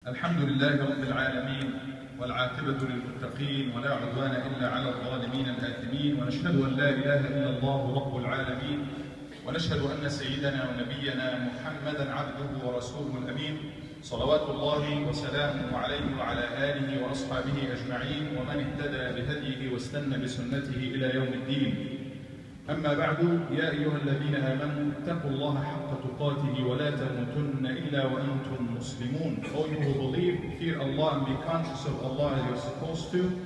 الحمد لله رب العالمين والعاقبة للمتقين ولا عدوان إلا على الظالمين الآثمين، ونشهد أن لا إله إلا الله رب العالمين، ونشهد أن سيدنا ونبينا محمدا عبده ورسوله الأمين، صلوات الله وسلامه عليه وعلى آله وأصحابه أجمعين ومن اهتدى بهديه واستنى بسنته إلى يوم الدين. أما بعد، يا أيها الذين آمنوا اتقوا الله حق تقاته ولا تموتن إلا وأنتم مسلمون. O you who believe, fear Allah and be conscious of Allah as you're supposed to,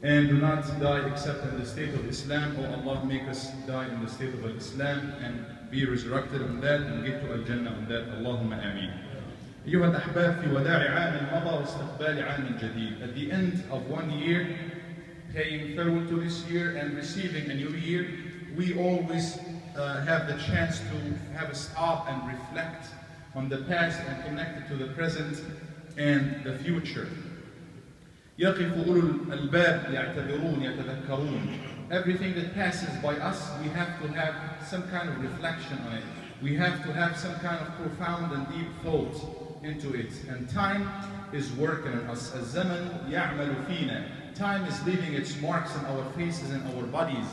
and do not die except in the state of Islam. O Allah, make us die in the state of Islam and be resurrected on that and get to Al-Jannah on that. Allahumma ameen. أيها الأحباب، في وداع عام مضى واستقبال عام جديد. At the end of one year, paying farewell to this year and receiving a new year, we always have the chance to have a stop and reflect on the past and connect it to the present and the future. يقف أولو الألباب يعتبرون يتذكرون. Everything that passes by us, we have to have some kind of reflection on it. We have to have some kind of profound and deep thought into it. And time is working on us. الزمن يعمل فينا. Time is leaving its marks on our faces and our bodies.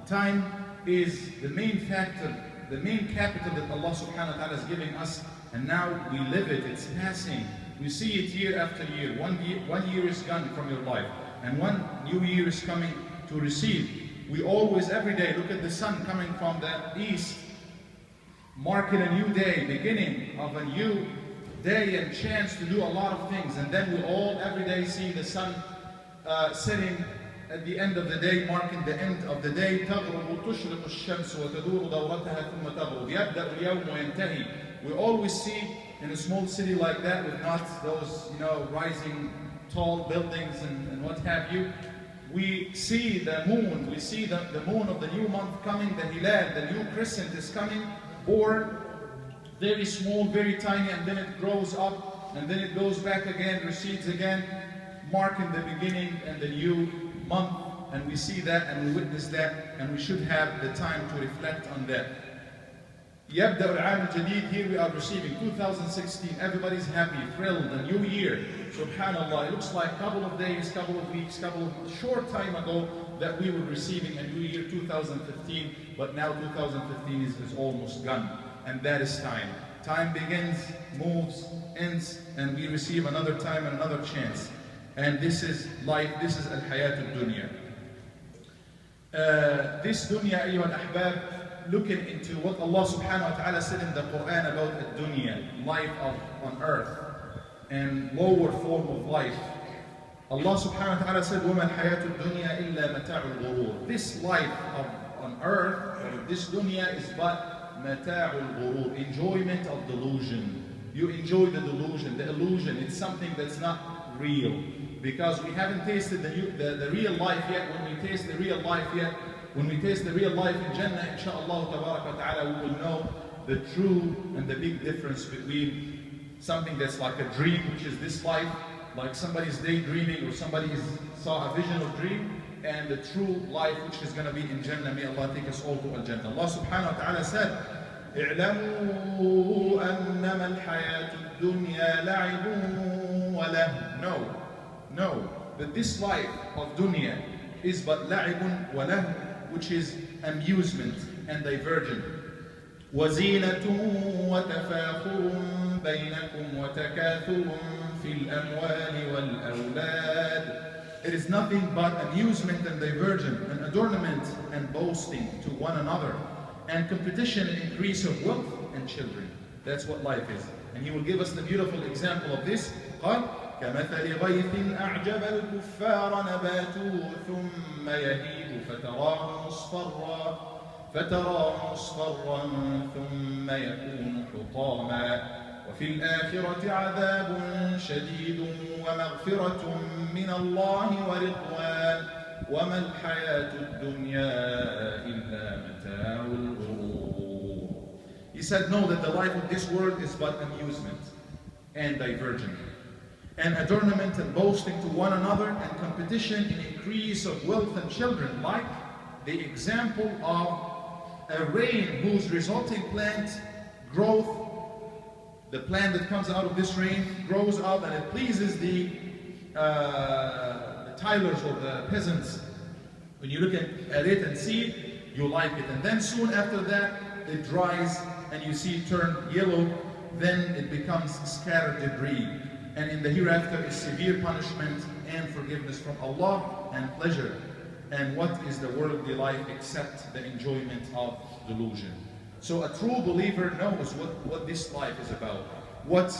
Time is the main factor, the main capital that Allah subhanahu wa ta'ala is giving us, and now we live it. It's passing. We see it year after year. One year is gone from your life, and one new year is coming to receive. We always, every day, look at the sun coming from the east, marking a new day, beginning of a new day and chance to do a lot of things. And then we all, every day, see the sun setting at the end of the day, marking the end of the day. تغرب تشرق الشمس وتدور دورتها ثم تغرب يبدأ اليوم وينتهي. We always see in a small city like that, with not those, rising tall buildings and what have you, we see the moon. We see the moon of the new month coming, the hilal, the new crescent is coming, born very small, very tiny, and then it grows up, and then it goes back again, recedes again, marking the beginning and the new month. And we see that and we witness that, and we should have the time to reflect on that. يبدأ العام الجديد. Here we are receiving 2016. Everybody's happy, thrilled, a new year. Subhanallah, it looks like a couple of days, couple of weeks, short time ago that we were receiving a new year, 2015, but now 2015 is almost gone. And that is time. Time begins, moves, ends, and we receive another time and another chance. And this is life, this is al-hayat al-dunya. This dunya, أيها الأحباب, looking into what Allah subhanahu wa ta'ala said in the Quran about al-dunya, life on earth, and lower form of life. Allah subhanahu wa ta'ala said, وَمَا الْحَيَاةُ الدُّنْيَا إِلَّا مَتَاعُ الْغُرُورِ. This life on earth, this dunya, is but مَتَاعُ الْغُرُورِ, enjoyment of delusion. You enjoy the delusion, the illusion. It's something that's not real, because we haven't tasted the real life yet. When we taste the real life in Jannah, inshaAllah ta'ala, we will know the true and the big difference between something that's like a dream, which is this life, like somebody's daydreaming or somebody saw a vision or dream, and the true life which is going to be in Jannah. May Allah take us all to Al-Jannah. Allah subhanahu wa ta'ala said, اعلموا أنما الحياة الدنيا لعب وله. No, that this life of dunya is but لعب وله, which is amusement and diversion. وزينة وتفاخر بينكم وتكاثر في الأموال والأولاد. It is nothing but amusement and diversion, and adornment and boasting to one another, and competition and increase of wealth and children. That's what life is. And he will give us the beautiful example of this. قال كمثل غيث أعجب الكفار نباته ثم يهيج فتراه مصفرا ثم يكون حطاما وفي الآخرة عذاب شديد ومغفرة من الله ورضوان وما الحياة الدنيا إلا متاع الغرور. He said, no, that the life of this world is but amusement and diversion, and adornment and boasting to one another, and competition in increase of wealth and children, like the example of a rain whose resulting plant growth the plant that comes out of this rain grows up and it pleases the tilers or the peasants. When you look at it and see it, you like it. And then soon after that, it dries and you see it turn yellow, then it becomes scattered debris. And in the hereafter is severe punishment and forgiveness from Allah and pleasure. And what is the worldly life except the enjoyment of delusion? So a true believer knows what this life is about. What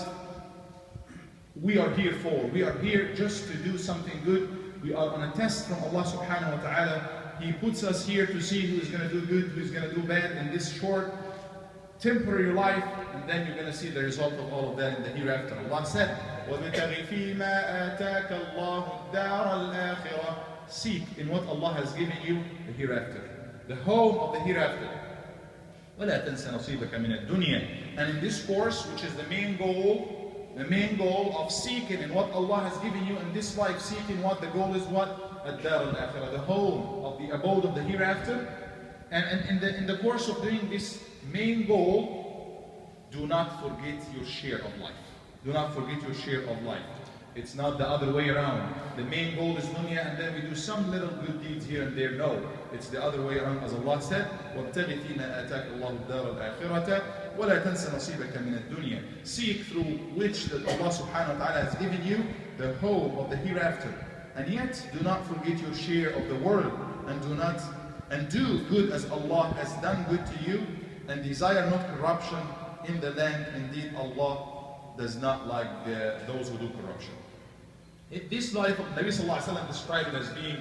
we are here for. We are here just to do something good. We are on a test from Allah subhanahu wa ta'ala. He puts us here to see who is going to do good, who is going to do bad in this short, temporary life, and then you're going to see the result of all of that in the hereafter. Allah said, وَابْتَغِ فِي مَا آتَاكَ اللَّهُ الدَّارَ الْآخِرَةَ. Seek in what Allah has given you the hereafter, the home of the hereafter. وَلَا تَنْسَ نَصِيبَكَ مِنَ الدُّنْيا. And in this course, which is the main goal of seeking in what Allah has given you in this life, seeking what the goal is what? الدار الآخرة, the home of the abode of the hereafter. And in the course of doing this main goal, do not forget your share of life. Do not forget your share of life. It's not the other way around. The main goal is dunya and then we do some little good deeds here and there. No, it's the other way around. As Allah said, وَابْتَغِ فِي مَا آتَاكَ اللَّهُ الدَّارَ الْآخِرَةَ وَلَا تَنْسَ نَصِيبَكَ مِنَ الدُّنْيا. Seek through which that Allah subhanahu wa ta'ala has given you the home of the hereafter. And yet, do not forget your share of the world, and do good as Allah has done good to you, and desire not corruption in the land. Indeed, Allah does not like those who do corruption. This life of Nabi sallallahu alaihi wasallam described it as being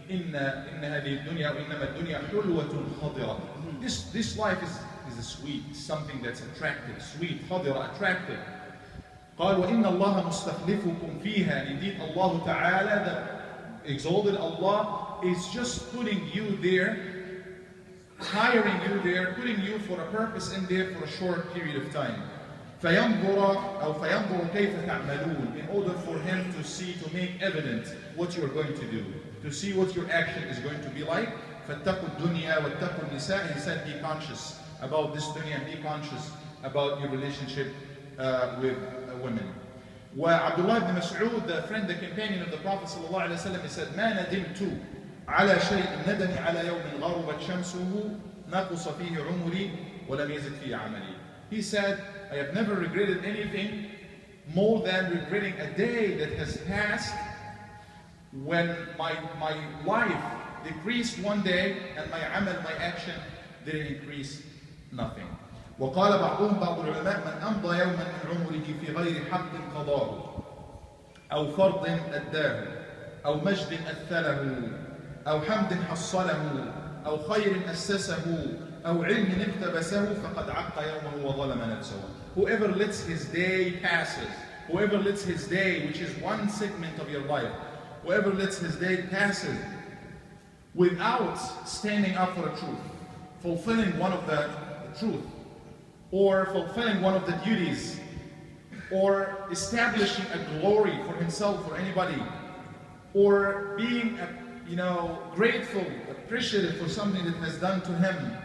إن هذه الدنيا وإنما الدنيا حلوة خضرة. This life is a sweet, something that's attractive, sweet, خضرة, attractive. قال وإن الله مستخلفكم فيها. Indeed, Allah Ta'ala, the exalted Allah, is just putting you there, hiring you there, putting you for a purpose in there for a short period of time. فينظر كيف تعملون. In order for him to see, to make evident what you're going to do, to see what your action is going to be like. فاتقوا الدنيا واتقوا النساء. He said, be conscious about this dunya and be conscious about your relationship with women. وعبدالله بن مسعود, the friend, the companion of the Prophet ﷺ, he said, ما ندمت على شيء ندمي على يوم غربت شمسه نقص فيه عمري ولم يزد فيه عملي. He said, I have never regretted anything more than regretting a day that has passed when my life decreased one day and my amal, my action, didn't increase nothing. وقال بعض العلماء من أمضى يوما من عمره في غير حق قضاه أو فرض أداه أو مجد أثله أو حمد حصله أو خير أسسه أو علم اقتبسه فقد عق يومه وظلم نفسه. Whoever lets his day passes, whoever lets his day, which is one segment of your life, whoever lets his day passes without standing up for the truth, fulfilling one of the truth, or fulfilling one of the duties, or establishing a glory for himself or anybody, or being grateful, appreciative for something that has done to him,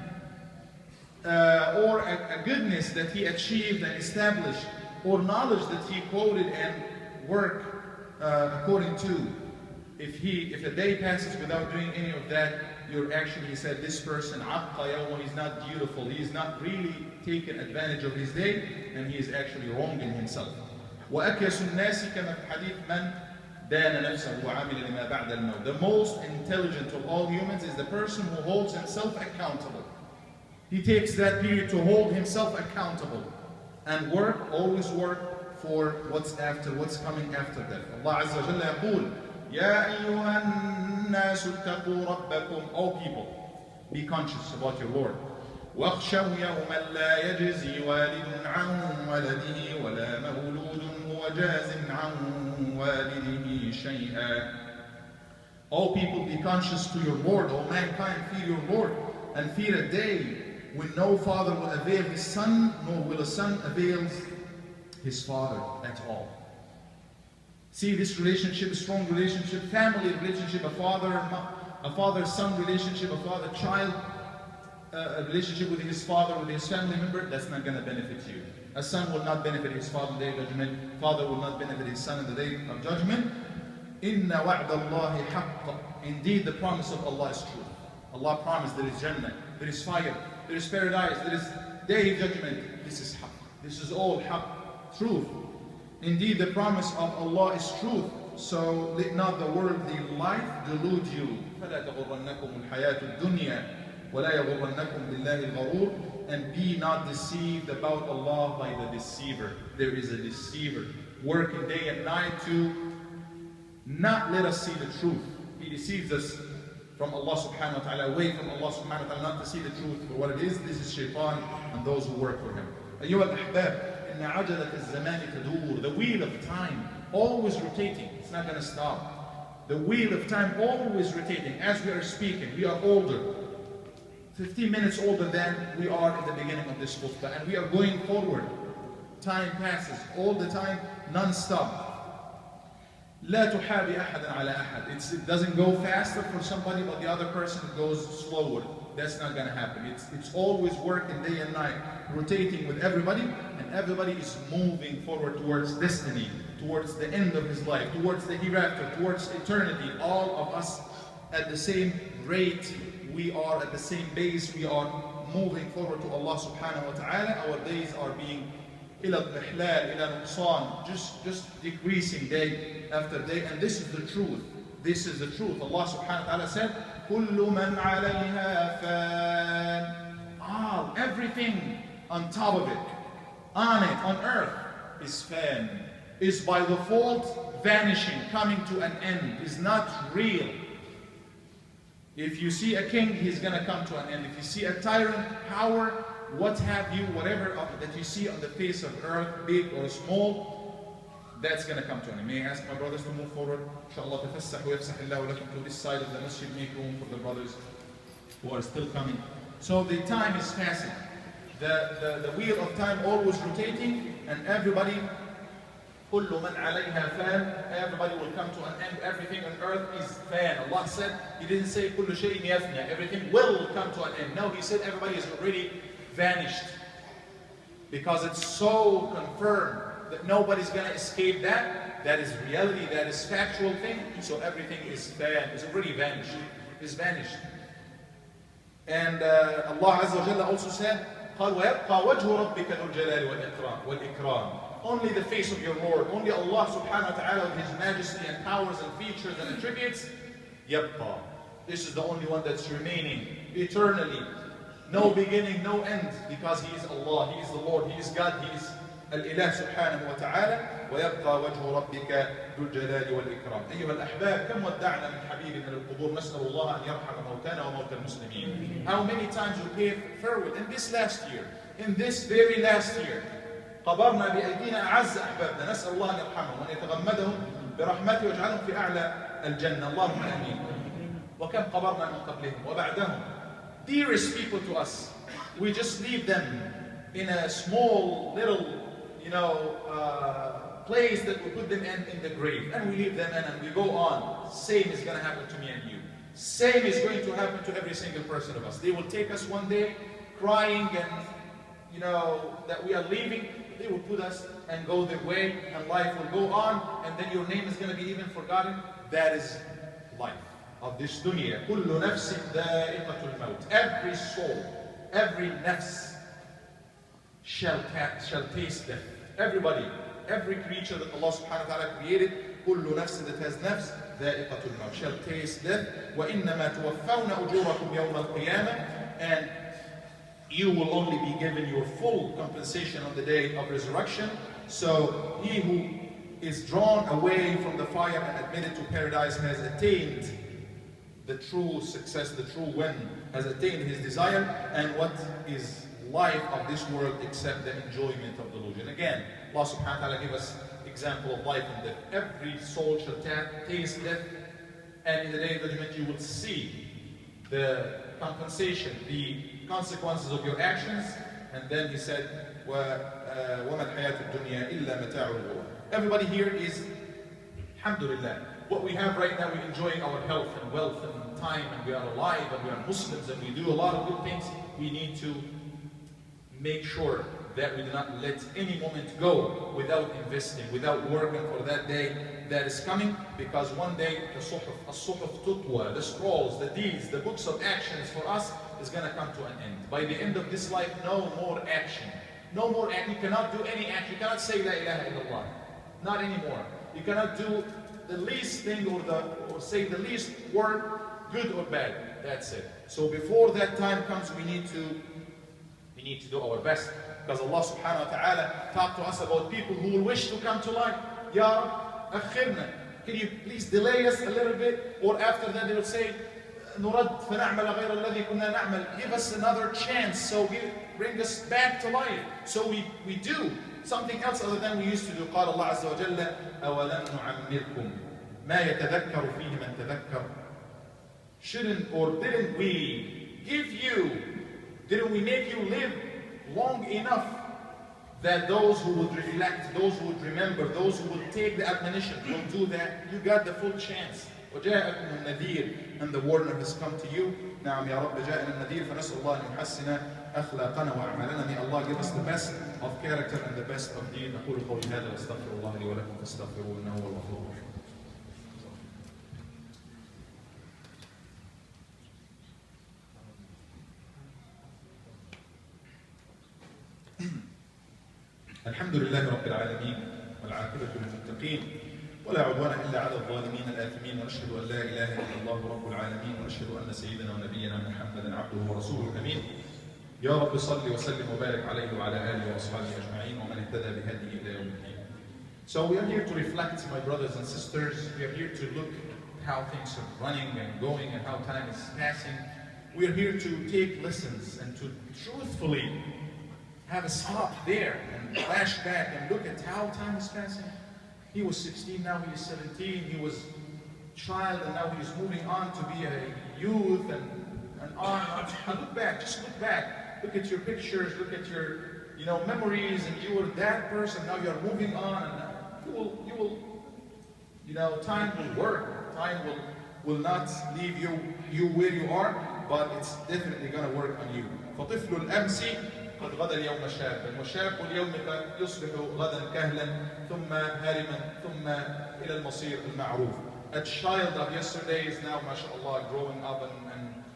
or a goodness that he achieved and established, or knowledge that he quoted and worked according to. If a day passes without doing any of that, you're actually, he said, this person, he's not beautiful, he's not really taking advantage of his day, and he is actually wronging himself. وَأَكْيَسُ النَّاسِ كَمَا فِي حَدِيث مَنْ دَانَ نَفْسَهُ وَعَمِلَ لِمَا بَعْدَ الْمَوْتِ. The most intelligent of all humans is the person who holds himself accountable. He takes that period to hold himself accountable and always work for what's after, what's coming after death. Allah Azza wa Jalla يقول يا أيها الناس اتقوا ربكم. O people, be conscious about your Lord. واخشوا يوما لا يجزي والد عن ولده ولا مولود هو جاز عن والده شيئا. O people, be conscious to your Lord. O mankind, fear your Lord, and fear a day when no father will avail his son, nor will a son avail his father at all. See this relationship, strong relationship, family relationship, a father-son relationship, a father-child. a relationship with his father, with his family member, that's not going to benefit you. A son will not benefit his father in the day of judgment. Father will not benefit his son in the day of judgment. Inna wa'da Allahi haqq. Indeed, the promise of Allah is true. Allah promised there is Jannah, there is fire, there is paradise, there is day of judgment. This is haqq. This is all haqq, truth. Indeed, the promise of Allah is truth. So let not the worldly life delude you. فَلَا تَغُرَّنَّكُمُ الْحَيَاةُ الدُّنْيَا وَلَا يَغُرَّنَّكُمْ بِاللَّهِ الْغَرُورُ. And be not deceived about Allah by the deceiver. There is a deceiver working day and night to not let us see the truth. He deceives us from Allah subhanahu wa ta'ala, away from Allah subhanahu wa ta'ala, not to see the truth for what it is. This is shaitan and those who work for him. أيها الأحباب, إن عجلة الزمان تدور. The wheel of time always rotating. It's not going to stop. The wheel of time always rotating. As we are speaking, we are older. 15 minutes older than we are in the beginning of this khutbah. And we are going forward. Time passes all the time, non-stop. لا تحابي أحدا على أحد. It doesn't go faster for somebody, but the other person goes slower. That's not going to happen. It's always working day and night, rotating with everybody, and everybody is moving forward towards destiny, towards the end of his life, towards the hereafter, towards eternity. All of us at the same rate, we are at the same base, we are moving forward to Allah subhanahu wa ta'ala. Our days are being إلى الضحلال إلى نقصان, just decreasing day after day, and this is the truth. This is the truth. Allah subhanahu wa ta'ala said, كل من عليها فان. Everything on top of it, on it, on earth, is fan, is by default vanishing, coming to an end, is not real. If you see a king, he's going to come to an end. If you see a tyrant, power, what have you, whatever that you see on the face of earth, big or small, that's going to come to an end. May I ask my brothers to move forward? Inshallah, تفسح ويفسح الله لكم to this side of the masjid, make room for the brothers who are still coming. So the time is passing. The wheel of time always rotating, and everybody, كل من عليها فان, everybody will come to an end. Everything on earth is fan. Allah said, He didn't say كل شيء يفنى, everything will come to an end. No, He said everybody is already vanished, because it's so confirmed that nobody's going to escape that. That is reality, that is factual thing. So everything is already vanished, is vanished. And Allah Azza wa Jalla also said, قال ويبقى وجه ربك ذو الجلال والإكرام. Only the face of your Lord, only Allah subhanahu wa ta'ala with His majesty and powers and features and attributes, يبقى. This is the only one that's remaining eternally. No beginning, no end, because He is Allah, He is the Lord, He is God, He is الإله سبحانه وتعالى. ويبقى وجه ربك ذو الجلال والإكرام. أيها الأحباب, كم ودعنا من حبيب من القبور. نسأل الله أن يرحم موتانا وموتى المسلمين. How many times we gave farewell in this last year, in this very last year. قبرنا بأيدينا أعز أحبابنا. نسأل الله أن يرحمهم وأن يتغمدهم برحمته ويجعلهم في أعلى الجنة. اللهم آمين. وكم قبرنا من قبلهم وبعدهم. Dearest people to us, we just leave them in a small little, place that we put them in the grave, and we leave them in and we go on. Same is going to happen to me and you. Same is going to happen to every single person of us. They will take us one day crying and that we are leaving. They will put us and go their way, and life will go on, and then your name is going to be even forgotten. That is life of this dunya. كل نفس ذائقة الموت. Every soul, every nafs shall taste death. Everybody, every creature that Allah subhanahu wa ta'ala created, كل نفس that has nafs ذائقة الموت, shall taste death. وإنما توفون أجوركم يوم القيامة. And you will only be given your full compensation on the day of resurrection. So he who is drawn away from the fire and admitted to paradise has attained the true success, the true win, has attained his desire. And what is life of this world except the enjoyment of delusion? Again, Allah subhanahu wa ta'ala gave us example of life and death. Every soul shall taste death, and in the day of judgment you will see the compensation, the consequences of your actions. And then he said, وَمَا الْحَيَاةُ الدُّنْيَا إِلَّا مَتَاعُ الْغُرُورِ. Everybody here is, alhamdulillah, what we have right now, we enjoy our health and wealth and time, and we are alive, and we are Muslims, and we do a lot of good things. We need to make sure that we do not let any moment go without investing, without working for that day that is coming, because one day the suhuf tutwa, the scrolls, the deeds, the books of actions for us is going to come to an end. By the end of this life, no more action. No more action. You cannot do any action. You cannot say La ilaha illallah. Not anymore. You cannot do the least thing or say the least word, good or bad. That's it. So before that time comes, we need to do our best. Because Allah subhanahu wa ta'ala talked to us about people who will wish to come to life. Ya Rab, akhirna. Can you please delay us a little bit? Or after that they will say, نرد فنعمل غير الذي كنا نعمل. Give us another chance, so bring us back to life. So we do something else other than we used to do. قال الله عز وجل أولم نعمركم ما يتذكر فيه من تذكر. Shouldn't or didn't we give you, didn't we make you live long enough that those who would reflect, those who would remember, those who would take the admonition will do that? You got the full chance. وجاءكم النذير, and the warner has come to you. نعم يا رب جاءنا النذير فنسأل الله أن يحسن أخلاقنا وأعمالنا. May Allah give us the best of character and the best of deed. أقول قولي هذا وأستغفر الله لي ولكم فاستغفروه إنه هو الغفور الرحيم. الحمد لله رب العالمين والعاقبة للمتقين ولا عدوان إلا على الظالمين الآثمين، ونشهد أن لا إله إلا الله رب العالمين، ونشهد أن سيدنا ونبينا محمدا عبده ورسوله الأمين. يا رب صل وسلم وبارك عليه وعلى آله وأصحابه أجمعين ومن اهتدى بهديه إلى يوم الدين. So we are here to reflect, my brothers and sisters. We are here to look how things are running and going and how time is passing. We are here to take lessons and to truthfully have a stop there and flash back and look at how time is passing. He was 16, now he is 17. He was a child and now he is moving on to be a youth and on. And look back, just look back. Look at your pictures, look at your memories, and you were that person. Now you are moving on, and time will work. Time will not leave you where you are, but it's definitely going to work on you. فطفل الأمس قد غدا اليوم شابا وشاب اليوم يصبح غدا كهلا ثم هارما ثم إلى المصير المعروف. A child of yesterday is now, mashallah, growing up and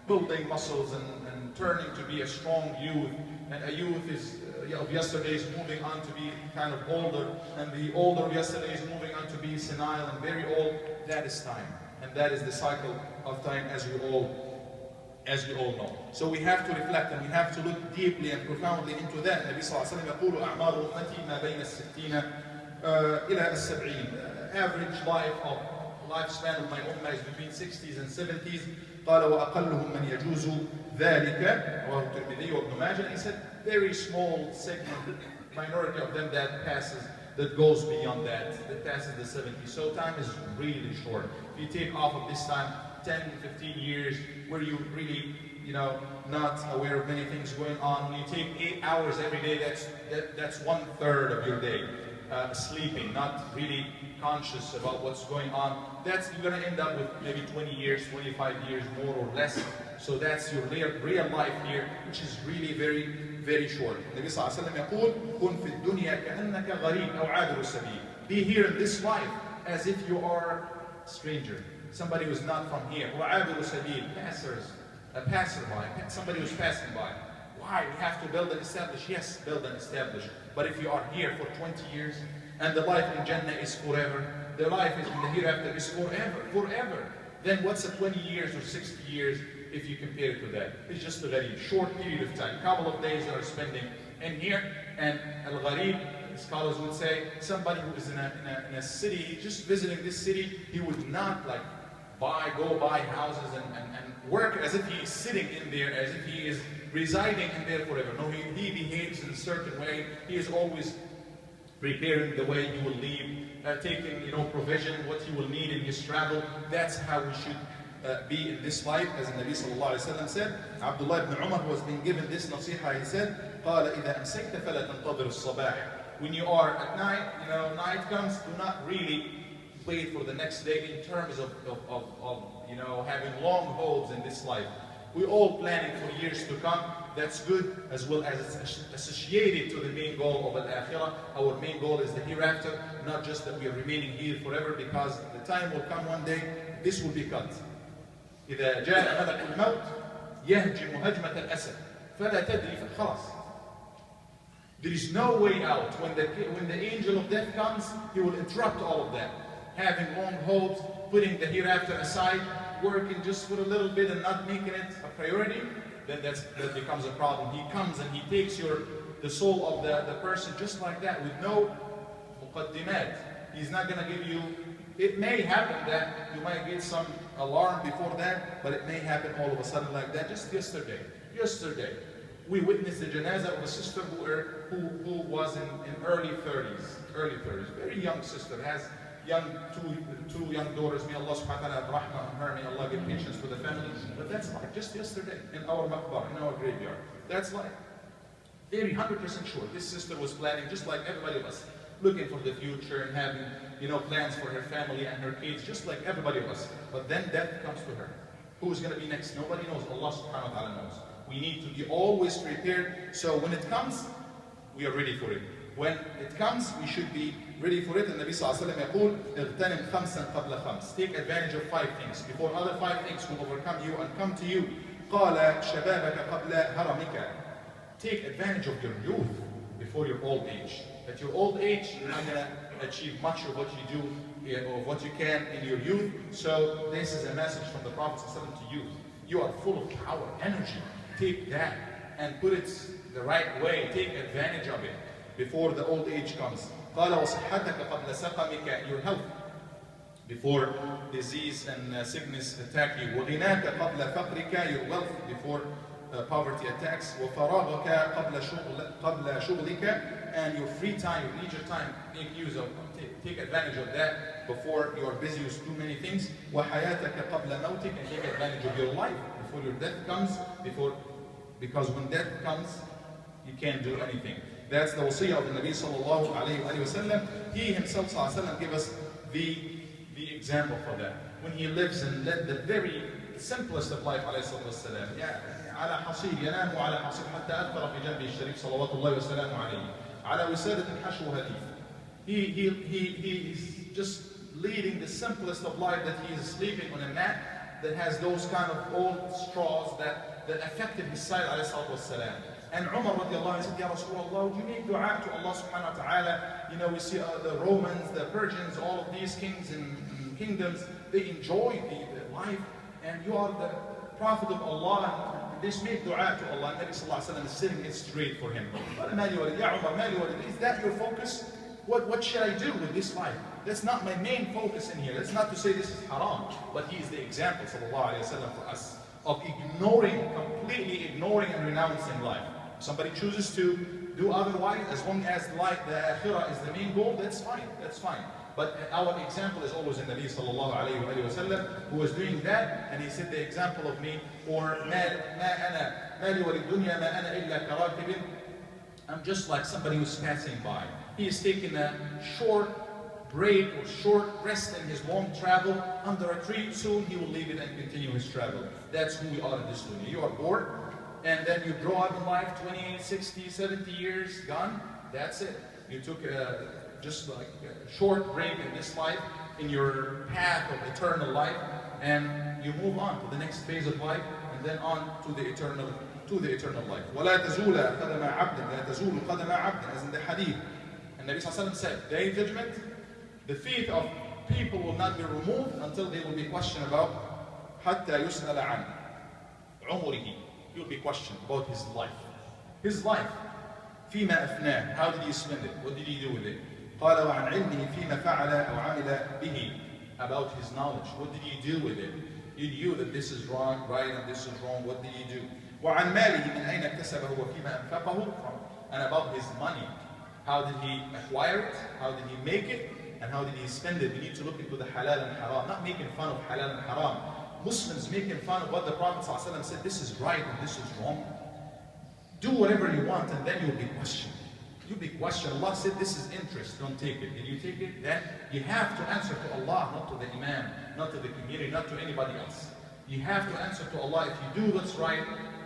building muscles and turning to be a strong youth. And a youth of yesterday is moving on to be kind of older, and the older of yesterday is moving on to be senile and very old. That is time, and that is the cycle of time, as we all know. So we have to reflect and we have to look deeply and profoundly into that. النبي صلى الله عليه وسلم يقول أعمار أمتي ما بين الستين إلى السبعين. Average lifespan of my ummah is between 60s and 70s. قال وأقلهم من يجوز ذلك رواه الترمذي وابن ماجه. He said very small segment, minority of them that goes beyond that passes the 70s. So time is really short. If you take off of this time 10, 15 years where you really, not aware of many things going on. When you take 8 hours every day, that's 1/3 of your day. Sleeping, not really conscious about what's going on. You're going to end up with maybe 20 years, 25 years, more or less. So that's your real life here, which is really very, very short. النبي صلى الله عليه وسلم يقول كن في الدنيا كأنك غريب أو عابر السبيل. Be here in this life as if you are a stranger. Somebody who's not from here. وعابر السبيل, a passerby, somebody who's passing by. Why? We have to build and establish. Yes, build and establish. But if you are here for 20 years, and the life in Jannah is forever, the life in the hereafter is forever, then what's 20 years or 60 years if you compare it to that? It's just a very short period of time. Couple of days you are spending in here, and al-gharib, scholars would say, somebody who is in a city, just visiting this city, he would not go buy houses and work as if he is sitting in there, as if he is residing in there forever. No, he behaves in a certain way. He is always preparing the way he will leave, taking provision, what he will need in his travel. That's how we should be in this life, as the Nabi sallallahu alaihi wasallam said. Abdullah ibn Umar, who has been given this nasiha, he said, قال إذا أمسيت فلا تنتظر الصباح. When you are at night, night comes, do not really wait for the next day in terms of you know, having long holds in this life. We're all planning for years to come. That's good, as well as it's associated to the main goal of Al-Akhirah. Our main goal is the hereafter, not just that we are remaining here forever, because the time will come one day, this will be cut. إذا جاء ملك الموت يهجم هجمة الأسد فلا تدري خلاص. There is no way out. When the angel of death comes, he will interrupt all of that. Having long hopes, putting the hereafter aside, working just for a little bit and not making it a priority, then that becomes a problem. He comes and he takes the soul of the person just like that, with no muqaddimat. He's not going to give you, it may happen that you might get some alarm before that, but it may happen all of a sudden like that. Just yesterday, we witnessed the janazah of a sister who was in early 30s, very young sister, has two young daughters. May Allah subhanahu wa ta'ala have rahmah on her, may Allah give patience for the family. But that's like just yesterday in our maqbar, in our graveyard. That's like very 100% sure. This sister was planning just like everybody of us, looking for the future and having, you know, plans for her family and her kids, just like everybody of us. But then death comes to her. Who is going to be next? Nobody knows. Allah subhanahu wa ta'ala knows. We need to be always prepared, so when it comes, we are ready for it. When it comes, we should be ready for it. And Nabi sallallahu alayhi wa sallam يقول اغتنم خمسا قبل خمس. Take advantage of 5 things before other 5 things will overcome you and come to you. قال شبابك قبل هرمك. Take advantage of your youth before your old age. At your old age, you're not going to achieve much of what you do or what you can in your youth. So this is a message from the Prophet ﷺ to youth. You are full of power, energy. Take that and put it the right way. Take advantage of it before the old age comes. قال وصحتك قبل سقمك. Your health before disease and sickness attack you. وغناك قبل فقرك. Your wealth before poverty attacks. وفراغك قبل شغلك. And your free time, your leisure time, make use of, take advantage of that before you are busy with too many things. وحياتك قبل موتك. And take advantage of your life before your death comes. Because when death comes, you can't do anything. That's the wasiyah of the Nabi sallallahu alayhi wa sallam. He himself sallallahu alayhi wa sallam gave us the example for that. When he lives and led the very simplest of life alayhi sallallahu wa sallam. على حصير ينام على حصير حتى أثر في جنبه الشريف صلوات الله وسلامه عليه. على وسادة حشو هديف. He is just leading the simplest of life, that he is sleeping on a mat that has those kind of old straws that affected his sight alayhi salatu wasalam. And Umar radiallahu anhu said, Ya Rasulullah, would you make dua to Allah subhanahu wa ta'ala? You know, we see the Romans, the Persians, all of these kings and kingdoms, they enjoy the life, and you are the Prophet of Allah, and this make dua to Allah. Nabi sallallahu alayhi wa sallam is sitting it straight for him. Is that your focus? What should I do with this life? That's not my main focus in here. That's not to say this is haram, but he is the example sallallahu alayhi wa sallam for us of completely ignoring and renouncing life. Somebody chooses to do otherwise, as long as life, the akhirah is the main goal, that's fine. But our example is always in Nabi sallallahu alayhi wa sallam, who was doing that, and he said the example of me, or I'm just like somebody who's passing by. He is taking a short break or short rest in his long travel under a tree. Soon he will leave it and continue his travel. That's who we are in this dunya. You are bored, and then you grow up in life 20, 60, 70 years, gone. That's it. You took just like a short break in this life, in your path of eternal life, and you move on to the next phase of life, and then on to the eternal life. وَلَا تَزُولَ قَدَمَ عَبْدٍ لَا تَزُولُ قَدَمَ عَبْدٍ, as in the hadith. And Nabi sallallahu alayhi wa sallam said, Day of Judgment, the feet of people will not be removed until they will be questioned about حَتَّى يُسْأَلَ عَنْ عُمُرِهِ. He will be questioned about his life. His life. فِيمَا أَفْنَاهُ. How did he spend it? What did he do with it? قَالَ وَعَنْ عِلْمِهِ فِيمَا فَعَلَ أَوْ عَمِلَ بِهِ. About his knowledge. What did he do with it? You knew that this is wrong, right, and this is wrong. What did he do? وَعَنْ مَالِهِ مِنْ أَيْنَ اكْتَسَبَهُ وَفِيمَا أَنْفَقَهُ. And about his money. How did he acquire it? How did he make it? And how did he spend it? We need to look into the halal and haram, not making fun of halal and haram. Muslims making fun of what the Prophet ﷺ said, this is right and this is wrong. Do whatever you want, and then you'll be questioned. You be questioned. Allah said this is interest, don't take it. Did you take it? Then you have to answer to Allah, not to the Imam, not to the community, not to anybody else. You have to answer to Allah if you do what's right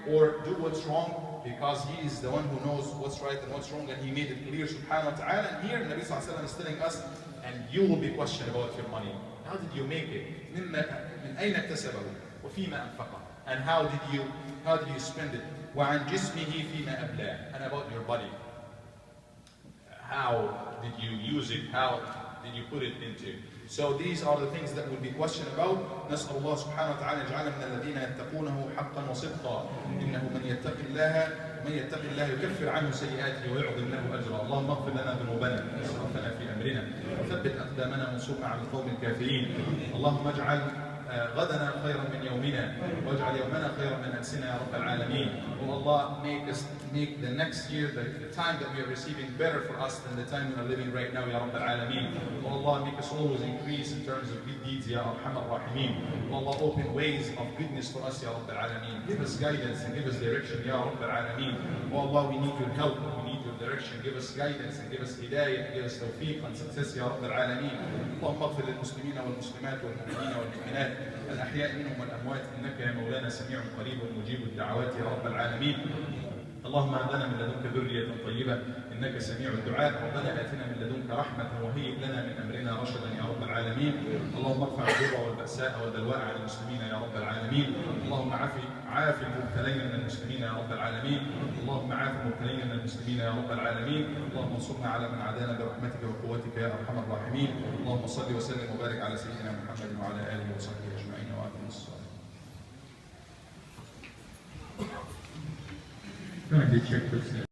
or do what's wrong, because He is the one who knows what's right and what's wrong, and He made it clear, subhanahu wa ta'ala. And here Nabi sallallahu alayhi wa sallam is telling us, and you will be questioned about your money. How did you make it? من أين اكتسبه وفيما أنفقه? And how did you spend it? وعن جسمه فيما أبلاه. And about your body. How did you use it? How did you put it into? So these are the things that will be questioned about. نسأل الله سبحانه وتعالى يجعلنا من الذين يتقونه حقا وصدقا. إنه من يتق الله يكفر عنه سيئاته ويعظم له أجرا. اللهم اغفر لنا ذنوبنا وإسرافنا في أمرنا وثبت أقدامنا وانصرنا على القوم الكافرين. اللهم اجعل غدنا خيرا من يومنا واجعل يومنا خيرا من أمسنا يا رب العالمين. Oh Allah, make the next year, the time that we are receiving, better for us than the time we are living right now, Ya Rabb al-Alameen. Oh Allah, make us always increase in terms of good deeds, Ya Arham ar-Rahimeen. Oh Allah, open ways of goodness for us, Ya Rabb al-Alameen. Give us guidance and give us direction, Ya Rabb al-Alameen. Oh Allah, we need your help, we need your direction. Give us guidance and give us hidayah, give us tawfiq and success, Ya Rabb al-Alameen. اللهم اغفر للمسلمين والمسلمات والمؤمنين والمؤمنات الأحياء منهم والأموات إنك يا مولانا سميع قريب مجيب الدعوات يا رب العالمين. اللهم هب لنا من لدنك ذرية طيبة إنك سميع الدعاء. ربنا آتنا من لدنك رحمة وهيئ لنا من أمرنا رشدا يا رب العالمين. اللهم ارفع الضر والبأساء والبلواء عن المسلمين يا رب العالمين. اللهم عاف المبتلين من المسلمين يا رب العالمين. اللهم عاف المبتلين من المسلمين يا رب العالمين. اللهم انصرنا على من عادانا برحمتك وقوتك يا أرحم الراحمين. اللهم صل وسلم وبارك على سيدنا محمد وعلى آله وصحبه أجمعين وآله الصالحين. Can I check this?